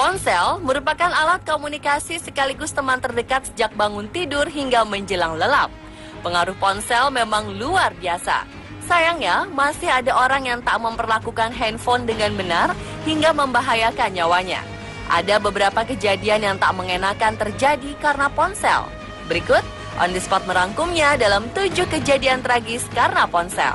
Ponsel merupakan alat komunikasi sekaligus teman terdekat sejak bangun tidur hingga menjelang lelap. Pengaruh ponsel memang luar biasa. Sayangnya, masih ada orang yang tak memperlakukan handphone dengan benar hingga membahayakan nyawanya. Ada beberapa kejadian yang tak mengenakan terjadi karena ponsel. Berikut, On The Spot merangkumnya dalam 7 kejadian tragis karena ponsel.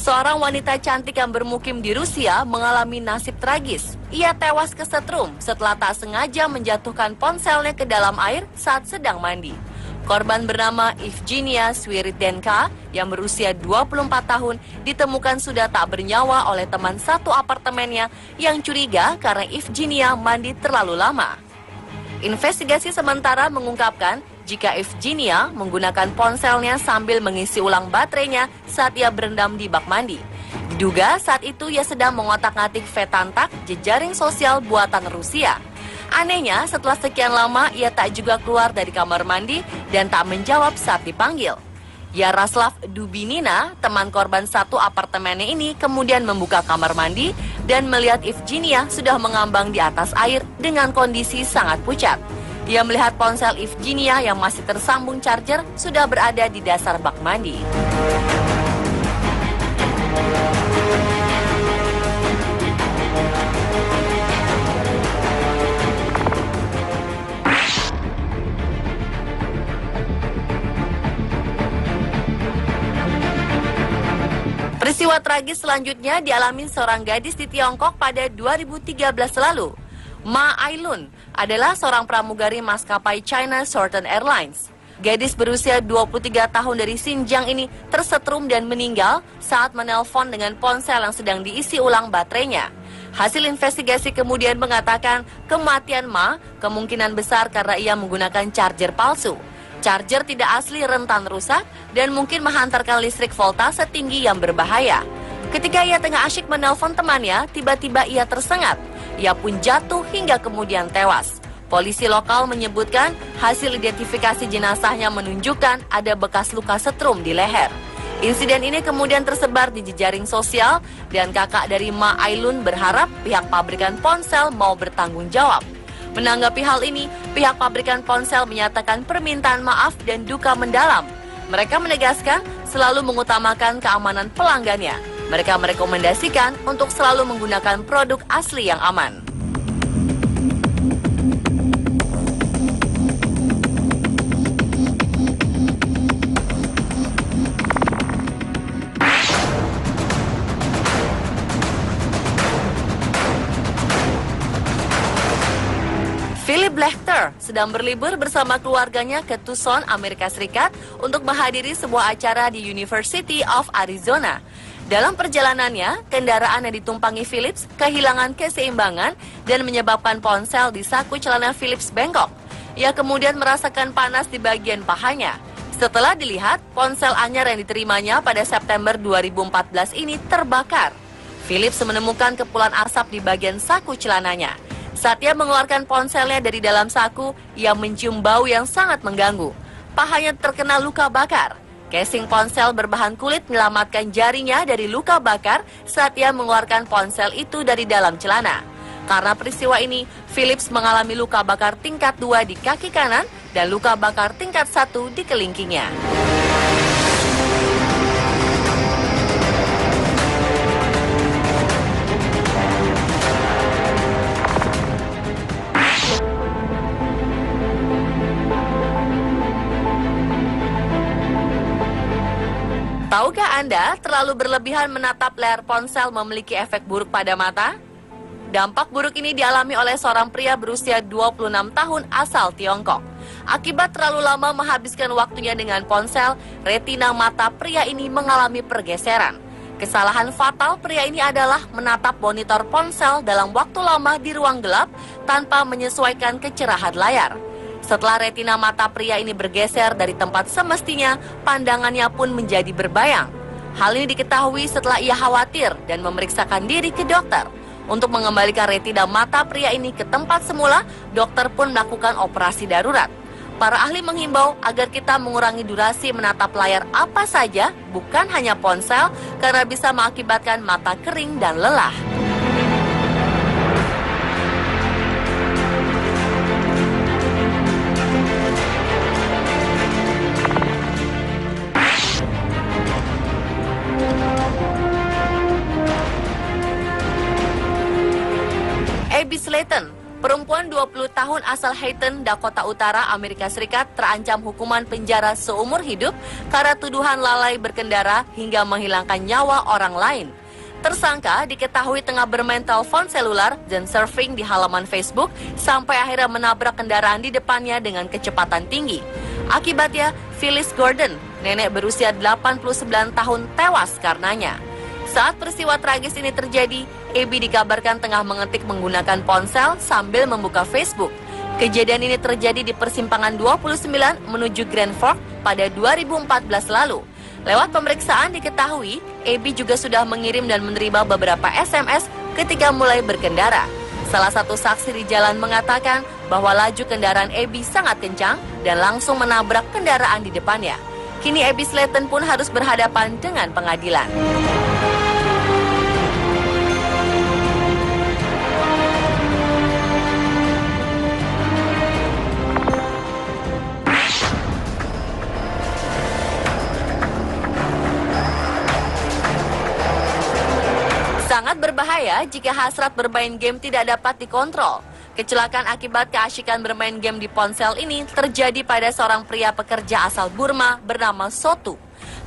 Seorang wanita cantik yang bermukim di Rusia mengalami nasib tragis. Ia tewas kesetrum setelah tak sengaja menjatuhkan ponselnya ke dalam air saat sedang mandi. Korban bernama Evgenia Sviridенко yang berusia 24 tahun ditemukan sudah tak bernyawa oleh teman satu apartemennya yang curiga karena Evgenia mandi terlalu lama. Investigasi sementara mengungkapkan jika Evgenia menggunakan ponselnya sambil mengisi ulang baterainya saat ia berendam di bak mandi. Diduga saat itu ia sedang mengotak-ngatik Vtantak, jejaring sosial buatan Rusia. Anehnya, setelah sekian lama ia tak juga keluar dari kamar mandi dan tak menjawab saat dipanggil. Yaroslav Dubinina, teman korban satu apartemennya ini, kemudian membuka kamar mandi dan melihat Evgenia sudah mengambang di atas air dengan kondisi sangat pucat. Ia melihat ponsel Evgenia yang masih tersambung charger sudah berada di dasar bak mandi. Peristiwa tragis selanjutnya dialami seorang gadis di Tiongkok pada 2013 lalu. Ma Ailun adalah seorang pramugari maskapai China Southern Airlines. Gadis berusia 23 tahun dari Xinjiang ini tersetrum dan meninggal saat menelpon dengan ponsel yang sedang diisi ulang baterainya. Hasil investigasi kemudian mengatakan kematian Ma kemungkinan besar karena ia menggunakan charger palsu. Charger tidak asli rentan rusak dan mungkin menghantarkan listrik voltase tinggi yang berbahaya. Ketika ia tengah asyik menelpon temannya, tiba-tiba ia tersengat. Ia pun jatuh hingga kemudian tewas. Polisi lokal menyebutkan hasil identifikasi jenazahnya menunjukkan ada bekas luka setrum di leher. Insiden ini kemudian tersebar di jejaring sosial dan kakak dari Ma Ailun berharap pihak pabrikan ponsel mau bertanggung jawab. Menanggapi hal ini, pihak pabrikan ponsel menyatakan permintaan maaf dan duka mendalam. Mereka menegaskan selalu mengutamakan keamanan pelanggannya. Mereka merekomendasikan untuk selalu menggunakan produk asli yang aman. Philip Lecter sedang berlibur bersama keluarganya ke Tucson, Amerika Serikat untuk menghadiri sebuah acara di University of Arizona. Dalam perjalanannya, kendaraan yang ditumpangi Phillips kehilangan keseimbangan dan menyebabkan ponsel di saku celana Phillips bengkok. Ia kemudian merasakan panas di bagian pahanya. Setelah dilihat, ponsel anyar yang diterimanya pada September 2014 ini terbakar. Phillips menemukan kepulan asap di bagian saku celananya. Saat ia mengeluarkan ponselnya dari dalam saku, ia mencium bau yang sangat mengganggu. Pahanya terkena luka bakar. Casing ponsel berbahan kulit menyelamatkan jarinya dari luka bakar saat ia mengeluarkan ponsel itu dari dalam celana. Karena peristiwa ini, Phillips mengalami luka bakar tingkat 2 di kaki kanan dan luka bakar tingkat 1 di kelingkingnya. Tahukah Anda terlalu berlebihan menatap layar ponsel memiliki efek buruk pada mata? Dampak buruk ini dialami oleh seorang pria berusia 26 tahun asal Tiongkok. Akibat terlalu lama menghabiskan waktunya dengan ponsel, retina mata pria ini mengalami pergeseran. Kesalahan fatal pria ini adalah menatap monitor ponsel dalam waktu lama di ruang gelap tanpa menyesuaikan kecerahan layar. Setelah retina mata pria ini bergeser dari tempat semestinya, pandangannya pun menjadi berbayang. Hal ini diketahui setelah ia khawatir dan memeriksakan diri ke dokter. Untuk mengembalikan retina mata pria ini ke tempat semula, dokter pun melakukan operasi darurat. Para ahli menghimbau agar kita mengurangi durasi menatap layar apa saja, bukan hanya ponsel, karena bisa mengakibatkan mata kering dan lelah. Abby Slayton, perempuan 20 tahun asal Hayton, Dakota Utara, Amerika Serikat, terancam hukuman penjara seumur hidup karena tuduhan lalai berkendara hingga menghilangkan nyawa orang lain. Tersangka diketahui tengah bermain telepon selular dan surfing di halaman Facebook sampai akhirnya menabrak kendaraan di depannya dengan kecepatan tinggi. Akibatnya, Phyllis Gordon, nenek berusia 89 tahun, tewas karenanya. Saat peristiwa tragis ini terjadi, Abby dikabarkan tengah mengetik menggunakan ponsel sambil membuka Facebook. Kejadian ini terjadi di persimpangan 29 menuju Grand Forks pada 2014 lalu. Lewat pemeriksaan diketahui, Abby juga sudah mengirim dan menerima beberapa SMS ketika mulai berkendara. Salah satu saksi di jalan mengatakan bahwa laju kendaraan Abby sangat kencang dan langsung menabrak kendaraan di depannya. Kini Abby Slayton pun harus berhadapan dengan pengadilan. Sangat berbahaya jika hasrat bermain game tidak dapat dikontrol. Kecelakaan akibat keasyikan bermain game di ponsel ini terjadi pada seorang pria pekerja asal Burma bernama Sotu.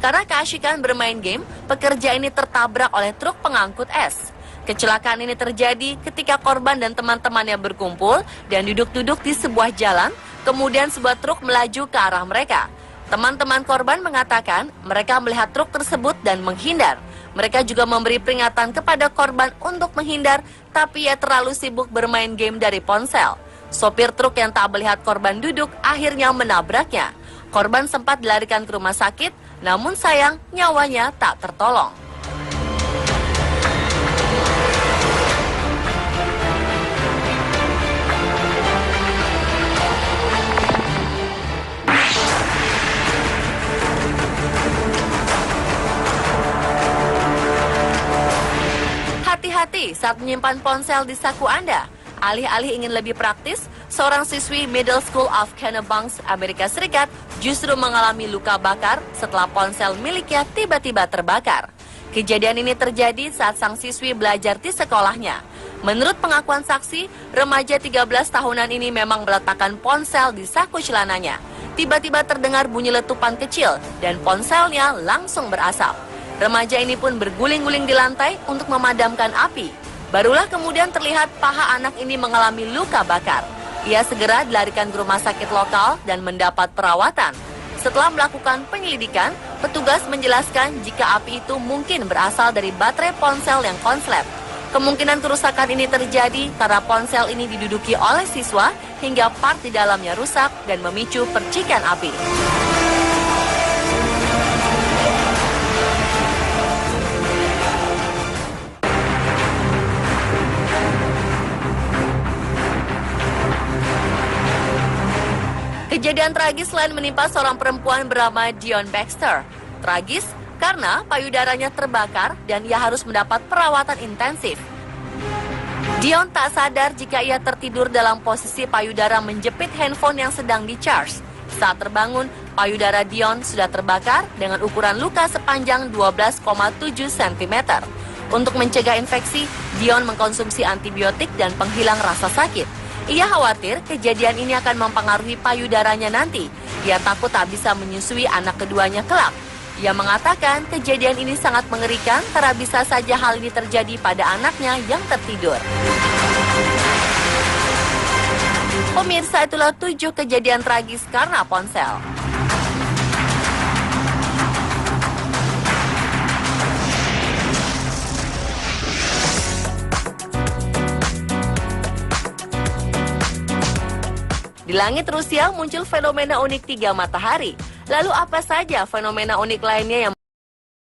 Karena keasyikan bermain game, pekerja ini tertabrak oleh truk pengangkut es. Kecelakaan ini terjadi ketika korban dan teman-temannya berkumpul dan duduk-duduk di sebuah jalan, kemudian sebuah truk melaju ke arah mereka. Teman-teman korban mengatakan mereka melihat truk tersebut dan menghindar. Mereka juga memberi peringatan kepada korban untuk menghindar, tapi ia terlalu sibuk bermain game dari ponsel. Sopir truk yang tak melihat korban duduk akhirnya menabraknya. Korban sempat dilarikan ke rumah sakit, namun sayang nyawanya tak tertolong. Hati-hati saat menyimpan ponsel di saku Anda. Alih-alih ingin lebih praktis, seorang siswi Middle School of Kennebunk, Amerika Serikat, justru mengalami luka bakar setelah ponsel miliknya tiba-tiba terbakar. Kejadian ini terjadi saat sang siswi belajar di sekolahnya. Menurut pengakuan saksi, remaja 13 tahunan ini memang meletakkan ponsel di saku celananya. Tiba-tiba terdengar bunyi letupan kecil dan ponselnya langsung berasap. Remaja ini pun berguling-guling di lantai untuk memadamkan api. Barulah kemudian terlihat paha anak ini mengalami luka bakar. Ia segera dilarikan ke rumah sakit lokal dan mendapat perawatan. Setelah melakukan penyelidikan, petugas menjelaskan jika api itu mungkin berasal dari baterai ponsel yang konslet. Kemungkinan kerusakan ini terjadi karena ponsel ini diduduki oleh siswa hingga part di dalamnya rusak dan memicu percikan api. Kejadian tragis lain menimpa seorang perempuan bernama Dion Baxter. Tragis karena payudaranya terbakar dan ia harus mendapat perawatan intensif. Dion tak sadar jika ia tertidur dalam posisi payudara menjepit handphone yang sedang di-charge. Saat terbangun, payudara Dion sudah terbakar dengan ukuran luka sepanjang 12,7 cm. Untuk mencegah infeksi, Dion mengkonsumsi antibiotik dan penghilang rasa sakit. Ia khawatir kejadian ini akan mempengaruhi payudaranya nanti. Ia takut tak bisa menyusui anak keduanya kelak. Ia mengatakan kejadian ini sangat mengerikan karena bisa saja hal ini terjadi pada anaknya yang tertidur. Pemirsa, itulah 7 kejadian tragis karena ponsel. Di langit Rusia muncul fenomena unik 3 matahari. Lalu apa saja fenomena unik lainnya yang